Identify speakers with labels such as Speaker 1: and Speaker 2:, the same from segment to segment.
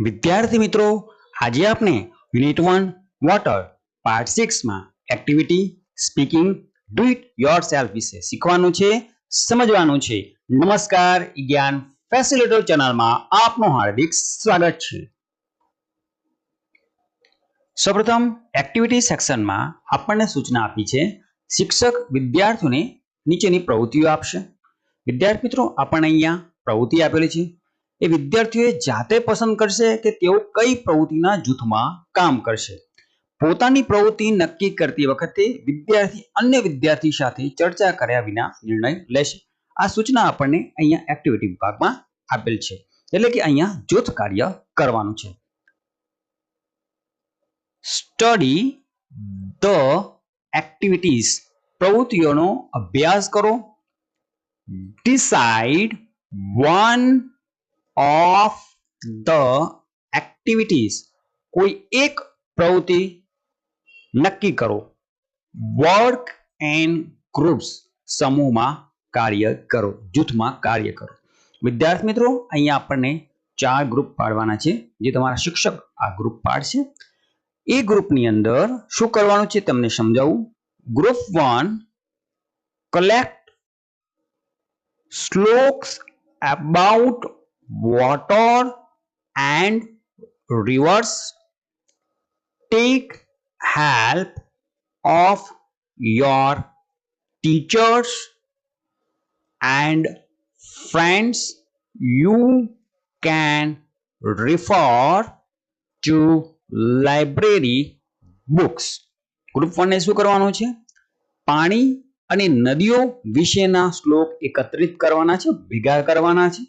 Speaker 1: વિદ્યાર્થી મિત્રો, આજે આપણે યુનિટ 1 વોટર પાર્ટ 6 માં activity speaking do it yourself વિશે શીખવાનું છે, સમજવાનું છે. નમસ્કાર, જ્ઞાન ફેસિલિટેટર ચેનલમાં આપનું હાર્દિક સ્વાગત છે. સૌપ્રથમ એક્ટિવિટી સેક્શનમાં આપણને સૂચના આપી છે. શિક્ષક વિદ્યાર્થીઓને નીચેની પ્રવૃત્તિઓ આપશે. વિદ્યાર્થી મિત્રો, આપણને અહીંયા પ્રવૃત્તિ આપેલી છે. એ વિદ્યાર્થીઓએ જાતે પસંદ કરશે કે તેઓ કઈ પ્રવૃત્તિના જૂથમાં કામ કરશે. પોતાની પ્રવૃત્તિ નક્કી કરતી વખતે વિદ્યાર્થી અન્ય વિદ્યાર્થી સાથે ચર્ચા કર્યા વિના નિર્ણય લેશે. આ સૂચના આપણને અહીંયા એક્ટિવિટી વિભાગમાં આપેલ છે, એટલે કે અહીંયા જૂથ કાર્ય કરવાનું છે. સ્ટડી ધ એક્ટિવિટીઝ, પ્રવૃત્તિઓનો અભ્યાસ કરો. Decide one of the activities, કોઈ એક પ્રવૃત્તિ નક્કી કરો. વર્ક એન્ડ ગ્રુપ્સ, સમૂહમાં કાર્ય કરો, જૂથમાં કાર્ય કરો. વિદ્યાર્થી મિત્રો, અહીંયા આપણને 4 ગ્રુપ પાડવાના છે, જે તમારા શિક્ષક આ ગ્રુપ પાડશે. એ ગ્રુપની અંદર શું કરવાનું છે તમને સમજાવું. ગ્રુપ 1 કલેક્ટ શ્લોક્સ about water and rivers. Take help of your teachers and friends. You can refer to library books. Group 1 ને શું કરવાનું છે? પાણી અને નદીઓ વિશેના શ્લોક એકત્રિત કરવાના છે, ભેગા કરવાના છે.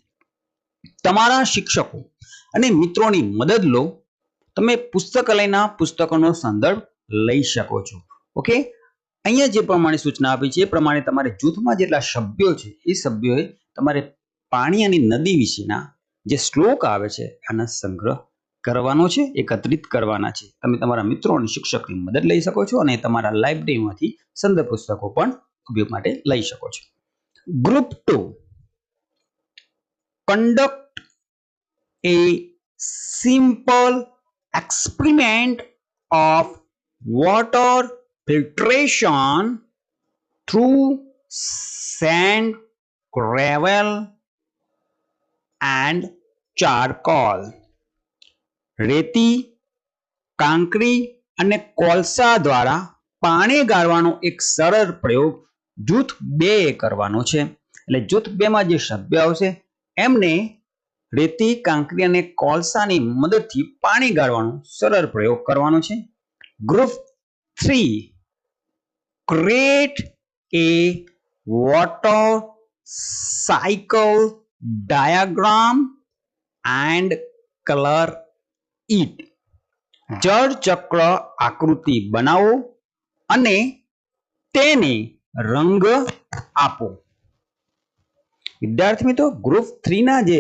Speaker 1: તમારા શિક્ષકો અને મિત્રોની મદદ લો. તમે પુસ્તકાલયના પુસ્તકોનો સંદર્ભ લઈ શકો છો. ઓકે, અહીંયા જે પ્રમાણે સૂચના આપી છે એ પ્રમાણે તમારે જૂથમાં જેટલા સભ્યો છે એ સભ્યોએ તમારે પાણી અને નદી વિશેના જે શ્લોક આવે છે આનો સંગ્રહ કરવાનો છે, એકત્રિત કરવાના છે. તમે તમારા મિત્રો અને શિક્ષકની મદદ લઈ શકો છો અને તમારા લાઇબ્રેરીમાંથી સંદર્ભ પુસ્તકો પણ ઉપયોગ માટે લઈ શકો છો. Group 2 conduct a simple experiment of water filtration through sand, gravel and charcoal. રેતી, કાંકરી અને કોલસા દ્વારા પાણી ગાળવાનો એક સરળ પ્રયોગ જૂથ 2 કરવાનો છે. એટલે જૂથ 2 માં જે સભ્ય આવશે એમને રેતી, કાંકરી અને કોલસાની મદદથી પાણી ગાળવાનો સરળ પ્રયોગ કરવાનો છે. Group 3 create a water cycle diagram and color it. જળ ચક્ર આકૃતિ બનાવો અને તેને રંગ આપો. વિદ્યાર્થી મિત્રો, ગ્રુપ 3 ના જે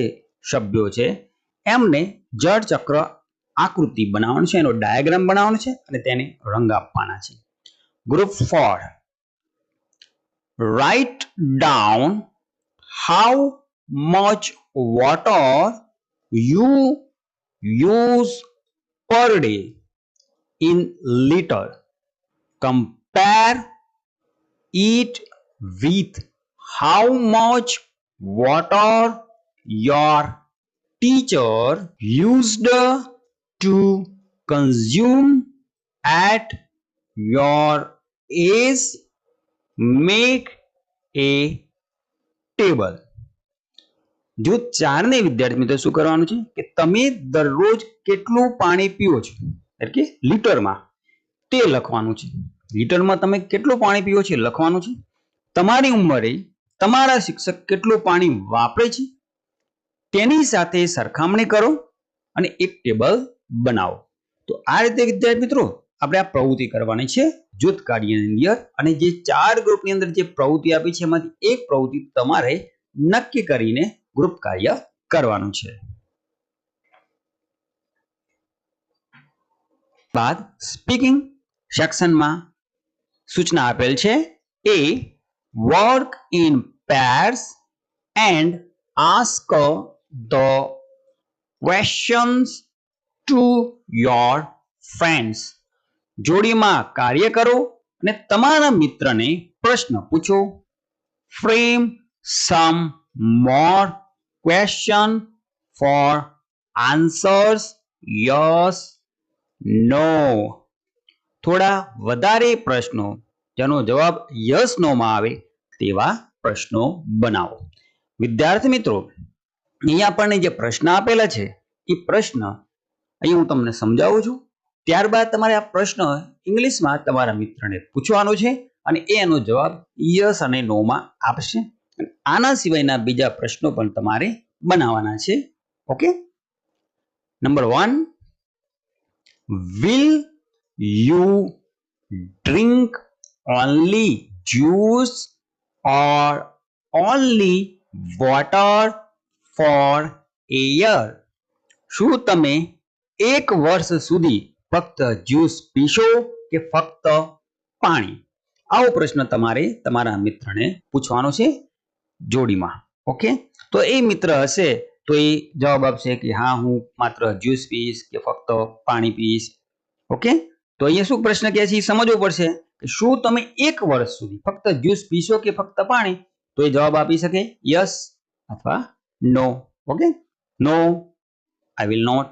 Speaker 1: સભ્યો છે એમને જળ ચક્ર આકૃતિ બનાવવાનું છે, એનો ડાયાગ્રામ બનાવવાનો છે અને તેને રંગ આપવાના છે. Group 4 write down how much water you use per day in liter. Compare it with how much water your teacher used to consume at your age. Make a table. જૂથ 4 ને વિદ્યાર્થી મિત્રો શું કરવાનું છે કે તમે દરરોજ કેટલું પાણી પીવો છો, એટલે કે લીટરમાં, તે લખવાનું છે. લીટરમાં તમે કેટલું પાણી પીવો છો લખવાનું છે. તમારી ઉંમરે તમારા શિક્ષક કેટલું પાણી વાપરે છે તેની સાથે સરખામણી કરો અને એક ટેબલ બનાવો. તો આ રીતે વિદ્યાર્થી મિત્રો આપણે આ પ્રવૃત્તિ કરવાની છે જૂથ કાર્યની અંદર. અને જે 4 ગ્રુપની અંદર જે પ્રવૃત્તિ આપી છે એમાંથી એક પ્રવૃત્તિ તમારે નક્કી કરીને ગ્રુપ કાર્ય કરવાનું છે. બાદ સ્પીકિંગ સેક્શનમાં સૂચના આપેલ છે. A work in pairs and ask the questions to your friends. જોડીમાં કાર્ય કરો અને તમારા મિત્રને પ્રશ્ન પૂછો. Frame some more question for answers yes, no. થોડા વધારે પ્રશ્નો જેનો જવાબ યસ નો માં આવે તેવા પ્રશ્નો બનાવો. વિદ્યાર્થી મિત્રો, અહીંયા આપણને જે પ્રશ્ન આપેલા છે એ પ્રશ્ન અહીં હું તમને સમજાવું છું. ત્યારબાદ તમારે આ પ્રશ્ન ઇંગ્લિશમાં તમારા મિત્રને પૂછવાનો છે અને એનો જવાબ યસ અને નો માં આપશે. આના સિવાયના બીજા પ્રશ્નો પણ તમારે બનાવવાના છે. Okay. Number 1, will you drink only juice or only water for a year? શું તમે એક વર્ષ સુધી ફક્ત જ્યુસ પીશો કે ફક્ત પાણી? આવો પ્રશ્ન તમારે તમારા મિત્રને પૂછવાનો છે જોડીમાં. ઓકે. તો એ મિત્ર હશે તો એ જવાબ આપશે કે હા હું માત્ર જ્યુસ પીશ કે ફક્ત પાણી પીશ. ઓકે. તો અહીંયા શું પ્રશ્ન કહે છે એ સમજવો પડશે કે શું તમે એક વર્ષ સુધી ફક્ત જ્યુસ પીશો કે ફક્ત પાણી? તો એ જવાબ આપી શકે યસ અથવા no. Okay. No, I will not.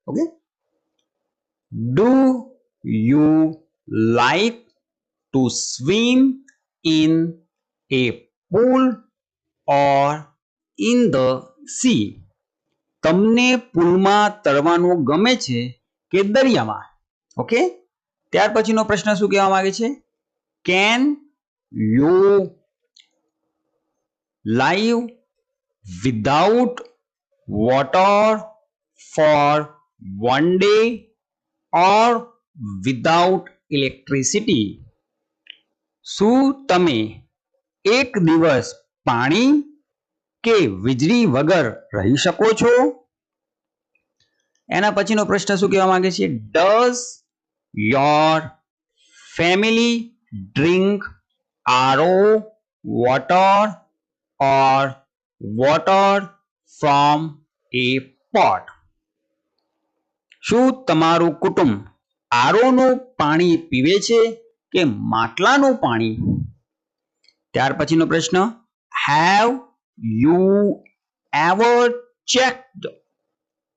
Speaker 1: Okay. Do you like to swim in a pool or in the sea? તમને પૂલમાં તરવાનું ગમે છે કે દરિયામાં? ઓકે. ત્યાર પછીનો પ્રશ્ન શું કહેવા માંગે છે? Can you live without water for one day or without electricity? શું તમે એક દિવસ પાણી કે વીજળી વગર રહી શકો છો? એના પછીનો પ્રશ્ન શું કહેવા માંગે છે? Does your family drink RO water or water from a pot? શું તમારું કુટુંબ આરઓ નું પાણી પીવે છે કે માટલાનું પાણી? ત્યાર પછીનો પ્રશ્ન, have you ever checked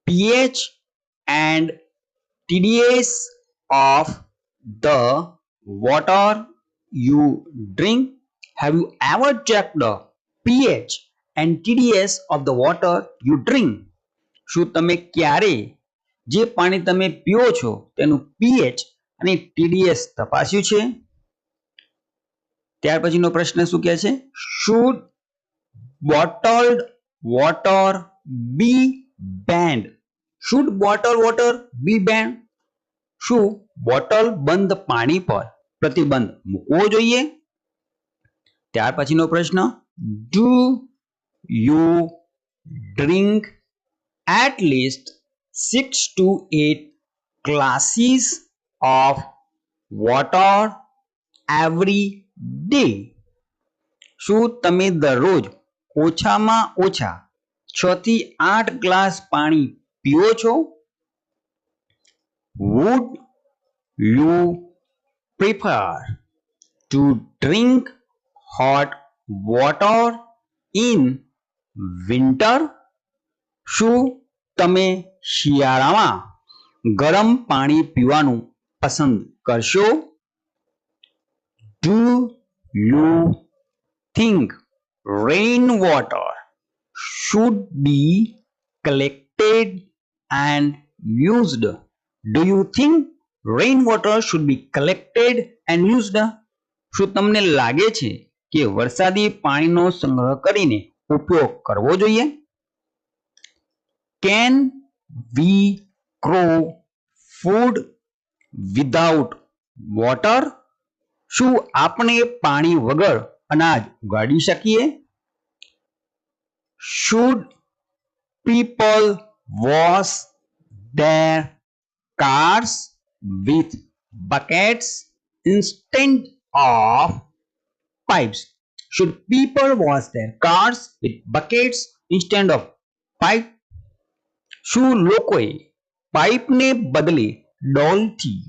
Speaker 1: pH and TDS of the water you drink? Have you ever checked the pH and TDS of the water you drink? શું તમે ક્યારે જે પાણી તમે પીઓ છો તેનું pH અને TDS તપાસ્યું છે? ત્યાર પછીનો પ્રશ્ન શું કહે છે? Should bottled water be banned? Should bottled water be banned? શું બોટલ બંધ પાણી પર પ્રતિબંધ મૂકવો જોઈએ? ત્યાર પછીનો પ્રશ્ન, do you drink at least 6 to 8 glasses of water every day? શું તમે દરરોજ ઓછામાં ઓછા 6 થી 8 ગ્લાસ પાણી પીઓ છો? Would you prefer to drink hot water in winter? શું તમે શિયાળામાં ગરમ પાણી પીવાનું પસંદ કરશો? Do you think rainwater should be collected and used? Do you think rainwater should be collected and used? શું તમને લાગે છે કે વરસાદી પાણીનો સંગ્રહ કરીને ઉપયોગ કરવો જોઈએ? Can we grow food without water? શું આપણે પાણી વગર અનાજ ઉગાડી શકીએ? Should people wash their cars with buckets instead of pipes? Should people wash their cars with buckets instead of pipe? શું લોકોએ પાઇપને બદલે ડોલથી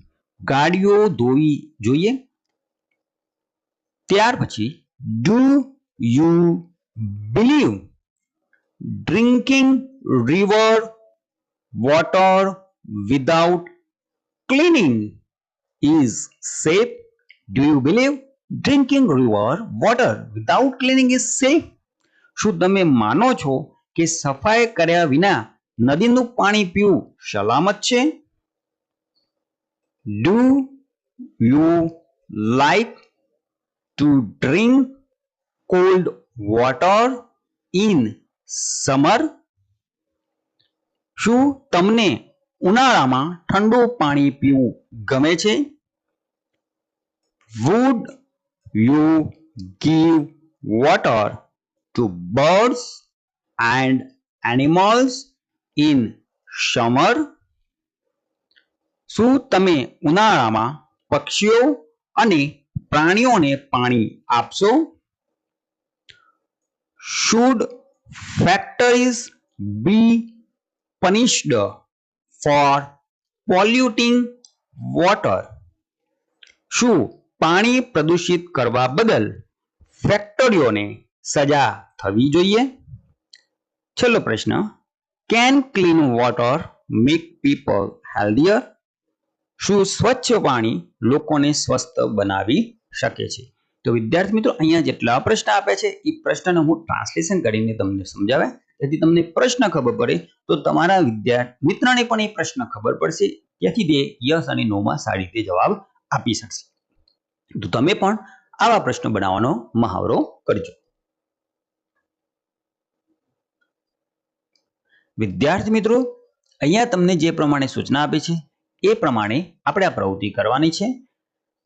Speaker 1: ગાડીઓ ધોવી જોઈએ? ત્યાર પછી do you believe drinking river water without cleaning is safe? Do you believe drinking river water without cleaning is safe? શું તમે માનો છો કે સફાઈ કર્યા વિના નદીનું પાણી પીવું સલામત છે? Do you like to drink cold water in summer? શું તમને ઉનાળામાં ઠંડુ પાણી પીવું ગમે છે? Would you give water to birds and animals in summer? શું તમે ઉનાળામાં પક્ષીઓ અને પ્રાણીઓને પાણી આપશો? Should factories be punished for polluting water? શું પાણી પ્રદૂષિત કરવા બદલ ફેક્ટરીઓને સજા થવી જોઈએ? છેલ્લો પ્રશ્ન, can clean water make people healthier? શું સ્વચ્છ પાણી લોકોને સ્વસ્થ બનાવી શકે છે? તો વિદ્યાર્થી મિત્રો, અહીંયા જેટલા પ્રશ્ન આપ્યા છે એ પ્રશ્નને હું ટ્રાન્સલેશન કરીને તમને સમજાવ્યા, જેથી તમને પ્રશ્ન ખબર પડે તો તમારા વિદ્યાર્થી મિત્રને પણ એ પ્રશ્ન ખબર પડશે, તેથી તે યસ અને નો માં સારી રીતે જવાબ આપી શકશે. તો તમે પણ આવા પ્રશ્નો બનાવવાનો મહાવરો કરજો. વિદ્યાર્થી મિત્રો, અહીંયા તમને જે પ્રમાણે સૂચના આપી છે એ પ્રમાણે આપણે આ પ્રવૃત્તિ કરવાની છે.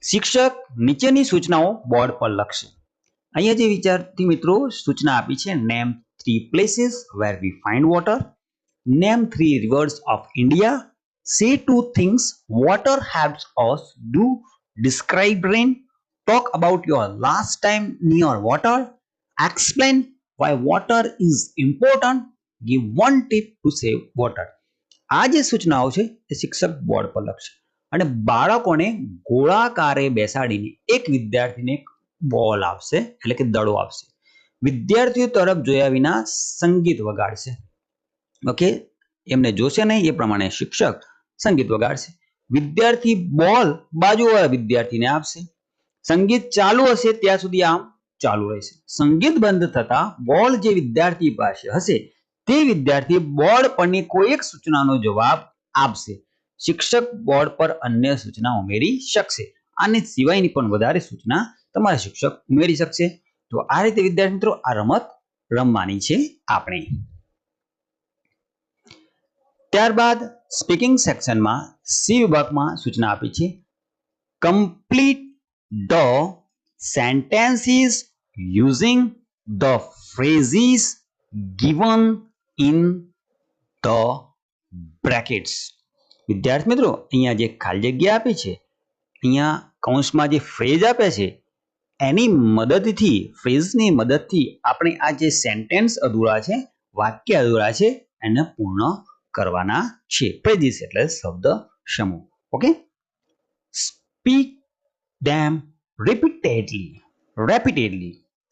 Speaker 1: શિક્ષક નીચેની સૂચનાઓ બોર્ડ પર લખશે. અહીંયા જે વિદ્યાર્થી મિત્રો સૂચના આપી છે, name 3 places where we find water, name 3 rivers of India, say 2 things water helps us do, describe rain, talk about your last time near water, explain why water is important, give one tip to save water. આ જે સૂચનાઓ છે એ શિક્ષક board પર લખશે અને બાળકોને ગોળાકારે બેસાડીને એક વિદ્યાર્થીને બોલ આપશે, એટલે કે દડો આપશે. વિદ્યાર્થીઓ તરફ જોયા વિના સંગીત વગાડશે. ઓકે, એમને જોશે નહીં એ પ્રમાણે શિક્ષક સંગીત વગાડશે. વિદ્યાર્થી બોલ બાજુવાળા વિદ્યાર્થીને આપશે. સંગીત ચાલુ હશે ત્યાં સુધી આમ ચાલુ રહેશે. સંગીત બંધ થતા બોલ જે વિદ્યાર્થી પાસે હશે તે વિદ્યાર્થી બોર્ડ પરની કોઈ એક સૂચનાનો જવાબ આપશે. શિક્ષક બોર્ડ પર અન્ય સૂચના ઉમેરી શકશે. આની સિવાયની પણ વધારે સૂચના તમારા શિક્ષક ઉમેરી શકશે. તો આ રીતે વિદ્યાર્થી મિત્રો આ રમત રમવાની છે આપણે. ત્યારબાદ સ્પીકિંગ સેક્શનમાં સી વિભાગમાં સૂચના આપી છે, complete the sentences using the phrases given in the brackets. વિદ્યાર્થી મિત્રો, અહીંયા જે ખાલી જગ્યા આપી છે, અહીંયા કૌંસમાં જે ફ્રેઝ આપે છે એની મદદથી, ફ્રેઝની મદદથી આપણે આ જે સેન્ટેન્સ અધૂરા છે, વાક્ય અધૂરા છે એને પૂર્ણ કરવાના છે. ફ્રેઝીસ એટલે શબ્દ સમૂહ. ઓકે, સ્પીક ધેમ repeatedly.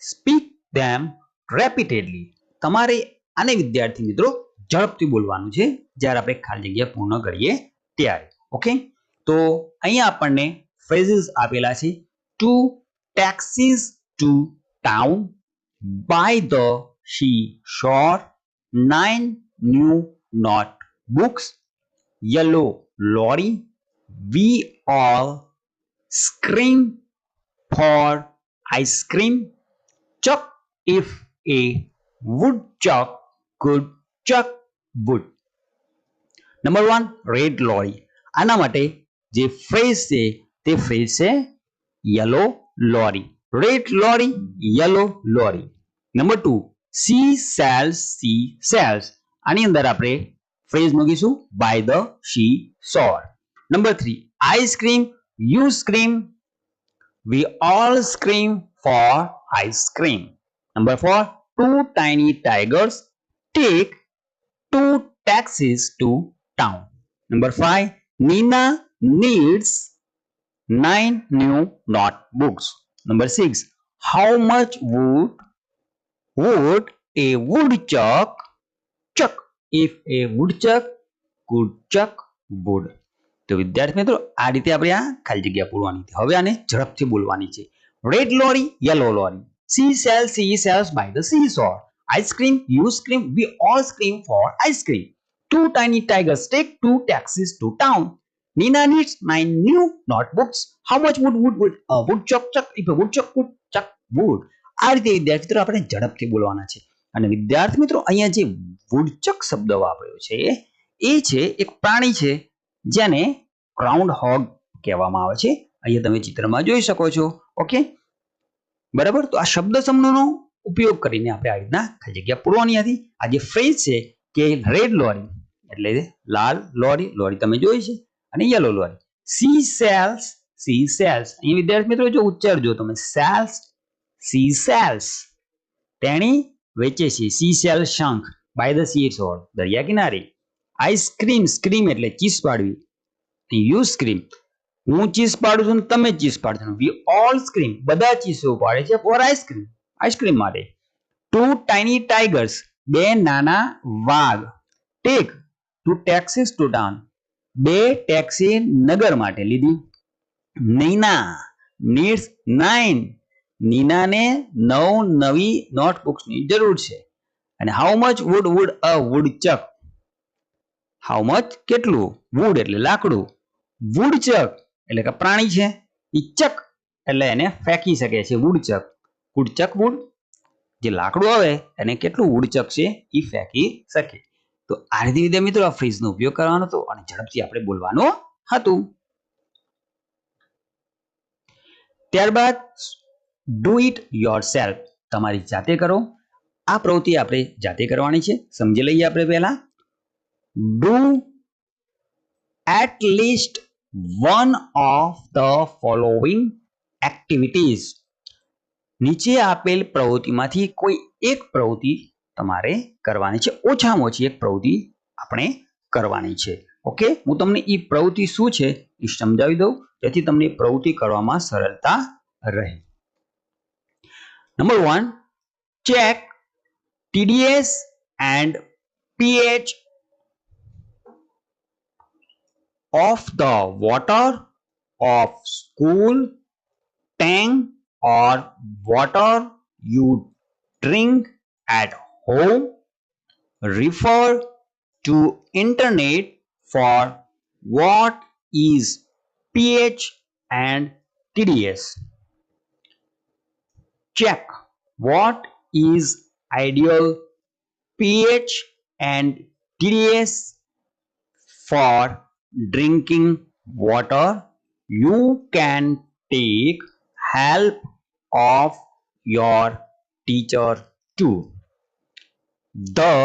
Speaker 1: સ્પીક ધેમ repeatedly. તમારે આને વિદ્યાર્થી મિત્રો ઝડપથી બોલવાનું છે જ્યારે આપણે ખાલી જગ્યા પૂર્ણ કરીએ ત્યારે. ઓકે, તો અહીંયા આપણને ફ્રેઝીસ આપેલા છે, 2 taxis to town, by the seashore, 9 new notebooks, yellow lorry, we all scream for ice cream, chuck if a woodchuck could chuck wood. Number 1 red lorry. આના માટે જે ફ્રેઝ છે તે ફ્રેઝ છે yellow lorry. Red lorry, yellow lorry. Number 2 sea shells. આની અંદર આપણે phrase મૂકીશું by the sea shore. Number 3 ice cream, you scream, we all scream for ice cream. Number 4 2 tiny tigers take 2 taxis to town. Number 5, Nina needs 9 new notebooks. Number 6, how much would a woodchuck chuck if a woodchuck could chuck wood? તો વિદ્યાર્થી મિત્રો આ રીતે આપણે આ ખાલી જગ્યા પૂરવાની છે. હવે આને ઝડપથી બોલવાની છે. Red lorry, yellow lorry. She sells by the seashore. Ice cream, you scream, we all scream for ice cream. Two tiny tigers take 2 taxis to town. Nina needs 9 new notebooks. How much would a woodchuck chuck if a woodchuck could chuck wood? આ રીતે વિદ્યાર્થી મિત્રો આપણે ઝડપથી બોલવાના છે. અને વિદ્યાર્થી મિત્રો અહીંયા જે woodchuck શબ્દ વાપર્યો છે એ છે એક પ્રાણી છે જેને ગ્રાઉન્ડ હોગ કહેવામાં આવે છે. અહીંયા તમે ચિત્રમાં જોઈ શકો છો. ઓકે, બરાબર. તો આ શબ્દ સમૂહનો ઉપયોગ કરીને આપણે આ રીતના ખાલી જગ્યા પૂરવાની હતી. આ જે ફ્રેઝ છે કે રેડ લોરી એટલે લાલ લોરી, લોરી તમે જોઈ છે, અને યલો લોરી. સી સેલ્સ, અહીં વિદ્યાર્થી મિત્રો જો ઉચ્ચારજો તમે, સેલ્સ તેણી વેચે છે. સી સેલ શંખ બાય ધ સી શોર દરિયા કિનારે. આઈસ્ક્રીમ, સ્ક્રીમ એટલે ચીસ પાડવી. યુ સ્ક્રીમ હું ચીસ પાડું છું, તમે ચીસ પાડો છો. વી ઓલ સ્ક્રીમ બધા ચીસો પાડે છે ફોર આઈસ્ક્રીમ માટે. ટુ ટાઇની ટાઈગર્સ બે નાના વાઘ. ટેક 2 taxis to town બે ટેક્સી નગર માટે લીધી. નીના નીડ્સ 9 નીનાને 9 નવી નોટબુક્સની જરૂર છે. અને how much would a woodchuck, how much કેટલું, વુડ એટલે લાકડું, વુડચક એટલે કે પ્રાણી છે, ઈ ચક એટલે એને ફેંકી શકે છે. વુડચક વુડ જે લાકડું આવે એને કેટલું વુડચક છે એ ફેંકી શકે. તો આ રીતે મિત્રો આ ફ્રેઝનો ઉપયોગ કરવાનો હતો અને ઝડપથી આપણે બોલવાનું હતું. ત્યારબાદ ડુ ઇટ યોરસેલ્ફ, તમારી જાતે કરો. આ પ્રવૃત્તિ આપણે જાતે કરવાની છે. સમજી લઈએ આપણે પહેલા. Do at least one of the following activities. નીચે આપેલ પ્રવૃત્તિમાંથી કોઈ એક પ્રવૃત્તિ તમારે કરવાની છે. ઓછામાં ઓછી એક પ્રવૃત્તિ આપણે કરવાની છે. ઓકે, હું તમને એ પ્રવૃત્તિ શું છે એ સમજાવી દઉં જેથી તમને પ્રવૃત્તિ કરવામાં સરળતા રહે. Number 1, check TDS and pH of the water of school tank or water you drink at home. Refer to internet for what is pH and TDS. Check what is ideal pH and TDS for drinking water. You can take help of your teacher too. The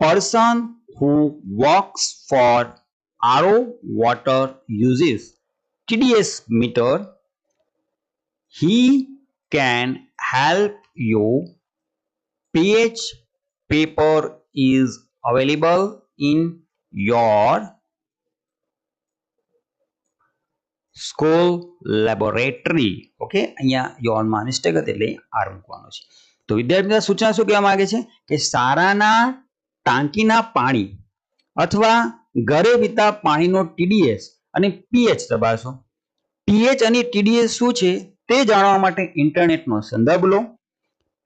Speaker 1: person who works for RO water uses TDS meter. He can help you. pH paper is available in your school laboratory. Okay, અહીંયા યોનમાં નિષ્ઠગત એટલે R મૂકવાનો છે. તો વિદ્યાર્થીઓ સૂચના શું કહેવા માંગે છે કે સારાના ટાંકીના પાણી અથવા ઘરે પીતા પાણીનો TDS અને pH તપાસો. pH અને TDS શું છે તે જાણવા માટે ઇન્ટરનેટનો સંદર્ભ લો.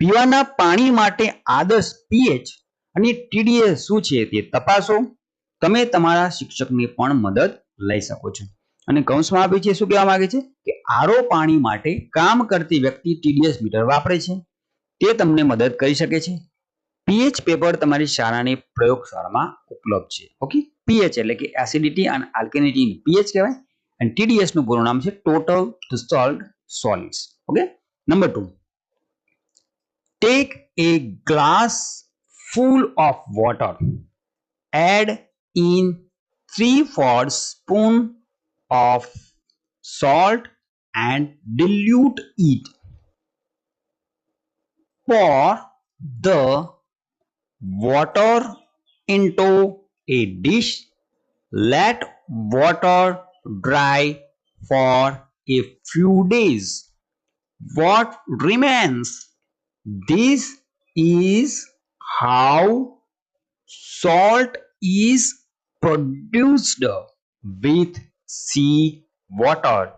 Speaker 1: પીવાના પાણી માટે આદર્શ pH અને TDS શું છે તે તપાસો. તમે તમારા શિક્ષકની પણ મદદ લઈ શકો છો. અને કૌંસમાં આપી છે શું કહેવા માંગે છે કે આરો પાણી માટે કામ કરતી વ્યક્તિ TDS મીટર વાપરે છે, તે તમને મદદ કરી શકે છે. pH પેપર તમારી શાળાની પ્રયોગશાળામાં ઉપલબ્ધ છે. ઓકે, pH એટલે કે એસિડિટી અને આલ્કેનિટી pH કહેવાય અને TDS નું પૂરું નામ છે total dissolved solids. Okay, number 2, take a glass full of water, add in 3/4 spoon of salt and dilute it. Pour the water into a dish Let water dry for a few days. What remains? This is how salt is produced with sea water.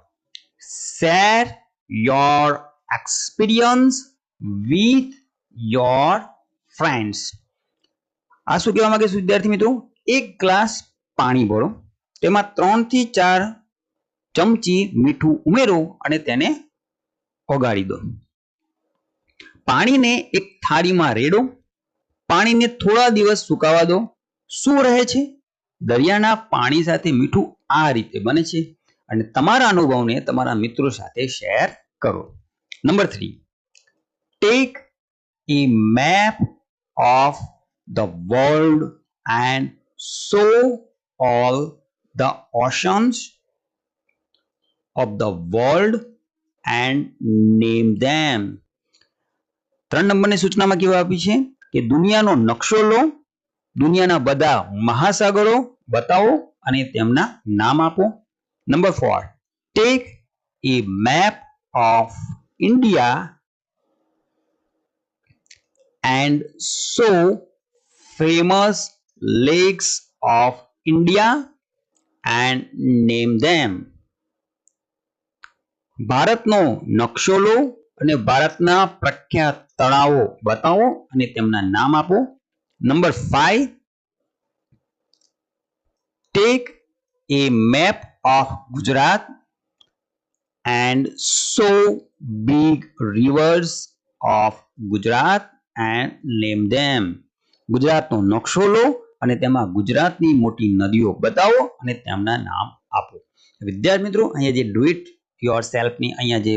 Speaker 1: Share your experience with your friends. આ શું કહેવા માંગે છે વિદ્યાર્થી મિત્રો? એક glass પાણી ભરો, તેમાં 3 થી 4 ચમચી મીઠું ઉમેરો અને તેને ઓગાળી દો. પાણીને એક થાળીમાં રેડો. પાણીને થોડા દિવસ સુકાવા દો. શું રહે છે? દરિયાના પાણી સાથે મીઠું આ રીતે બને છે અને તમારા અનુભવને તમારા મિત્રો સાથે શેર કરો. Number 3, take a map of the world and show all the oceans of the world and name them. 3 નંબરની સૂચનામાં કેવું આપી છે કે દુનિયાનો નકશો લો, દુનિયાના બધા મહાસાગરો બતાવો અને તેમના નામ આપો. Number 4, take a map of India and show famous lakes of India and name them. ભારતનો નકશો લો અને ભારતના પ્રખ્યાત તળાવો બતાવો અને તેમના નામ આપો. Number 5, take a map of Gujarat and show big rivers of Gujarat and name them. ગુજરાતનો નકશો લો અને તેમાં ગુજરાતની મોટી નદીઓ બતાવો અને તેમના નામ આપો. વિદ્યાર્થી મિત્રો, અહીંયા જે ડુ ઇટ યોરસેલ્ફની અહીંયા જે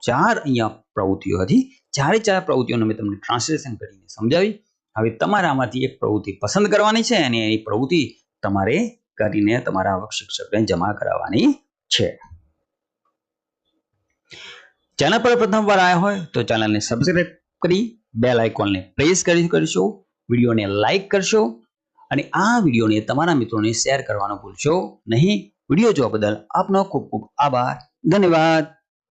Speaker 1: 4 અહીંયા પ્રવૃત્તિઓ હતી, ચારે 4 પ્રવૃત્તિઓને મેં તમને ટ્રાન્સલેશન કરીને સમજાવી. હવે તમારે આમાંથી એક પ્રવૃત્તિ પસંદ કરવાની છે અને એ પ્રવૃત્તિ તમારે કરીને તમારા શિક્ષકને જમા કરાવવાની છે. ચેનલ પર પ્રથમવાર આવ્યા હોય તો ચેનલને સબસ્ક્રાઇબ કરી બેલ આઇકોનને પ્રેસ કરશો, વિડીયોને લાઈક કરશો અને આ વિડીયોને તમારા મિત્રોને શેર કરવાનું ભૂલશો નહીં. વિડીયો જોવા બદલ આપનો ખૂબ ખૂબ આભાર. ધન્યવાદ.